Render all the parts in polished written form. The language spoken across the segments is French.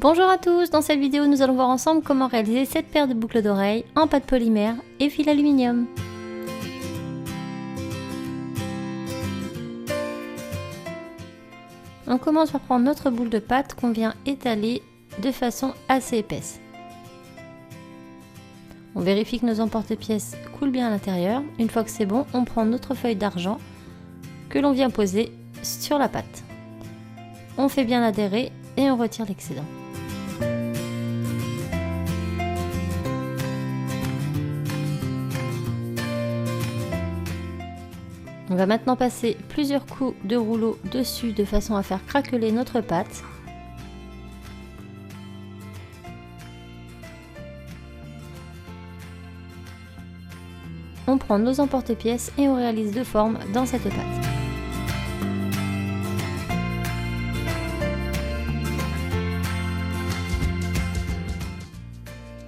Bonjour à tous, dans cette vidéo nous allons voir ensemble comment réaliser cette paire de boucles d'oreilles en pâte polymère et fil aluminium. On commence par prendre notre boule de pâte qu'on vient étaler de façon assez épaisse. On vérifie que nos emporte-pièces coulent bien à l'intérieur. Une fois que c'est bon, on prend notre feuille d'argent que l'on vient poser sur la pâte. On fait bien adhérer et on retire l'excédent. On va maintenant passer plusieurs coups de rouleau dessus de façon à faire craqueler notre pâte. On prend nos emporte-pièces et on réalise deux formes dans cette pâte.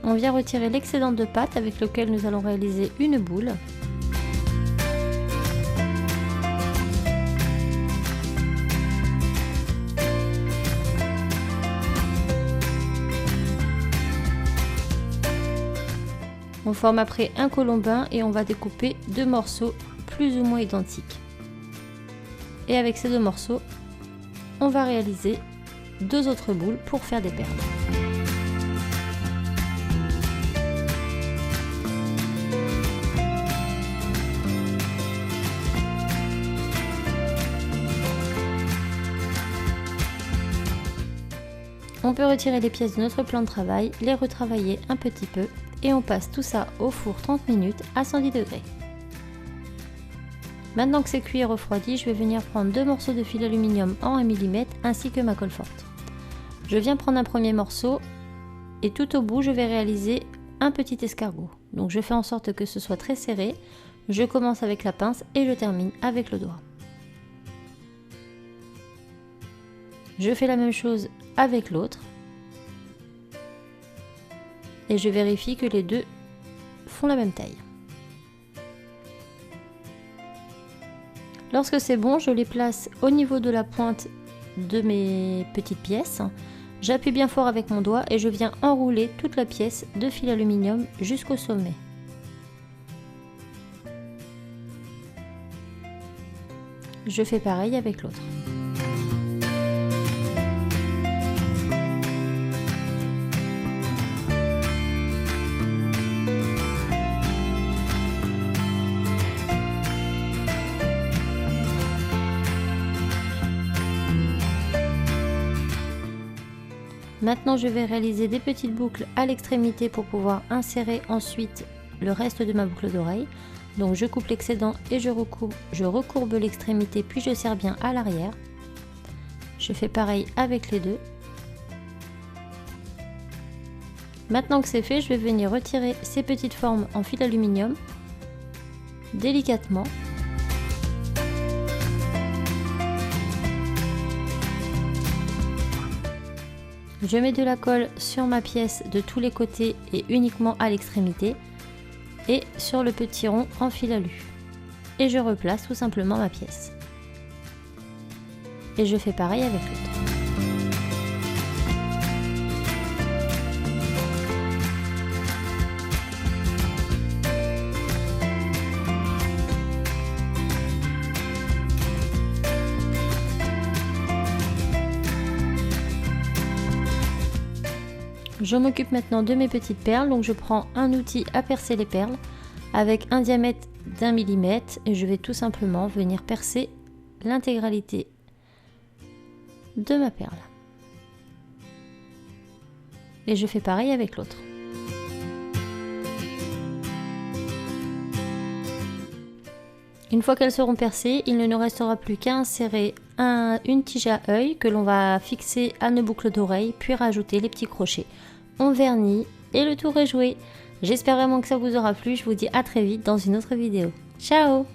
On vient retirer l'excédent de pâte avec lequel nous allons réaliser une boule. On forme après un colombin et on va découper deux morceaux plus ou moins identiques. Et avec ces deux morceaux, on va réaliser deux autres boules pour faire des perles. On peut retirer les pièces de notre plan de travail, les retravailler un petit peu et on passe tout ça au four 30 minutes à 110 degrés. Maintenant que c'est cuit et refroidi, je vais venir prendre deux morceaux de fil aluminium en 1 mm ainsi que ma colle forte. Je viens prendre un premier morceau et tout au bout je vais réaliser un petit escargot. Donc je fais en sorte que ce soit très serré, je commence avec la pince et je termine avec le doigt. Je fais la même chose avec l'autre. Et je vérifie que les deux font la même taille. Lorsque c'est bon, je les place au niveau de la pointe de mes petites pièces. J'appuie bien fort avec mon doigt et je viens enrouler toute la pièce de fil aluminium jusqu'au sommet. Je fais pareil avec l'autre. Maintenant, je vais réaliser des petites boucles à l'extrémité pour pouvoir insérer ensuite le reste de ma boucle d'oreille. Donc je coupe l'excédent et je recourbe l'extrémité puis je serre bien à l'arrière. Je fais pareil avec les deux. Maintenant que c'est fait, je vais venir retirer ces petites formes en fil aluminium délicatement. Je mets de la colle sur ma pièce de tous les côtés et uniquement à l'extrémité et sur le petit rond en fil alu. Et je replace tout simplement ma pièce. Et je fais pareil avec l'autre. Je m'occupe maintenant de mes petites perles, donc je prends un outil à percer les perles avec un diamètre d'1 mm et je vais tout simplement venir percer l'intégralité de ma perle. Et je fais pareil avec l'autre. Une fois qu'elles seront percées, il ne nous restera plus qu'à insérer une tige à œil que l'on va fixer à nos boucles d'oreilles, puis rajouter les petits crochets. On vernit et le tour est joué. J'espère vraiment que ça vous aura plu. Je vous dis à très vite dans une autre vidéo. Ciao!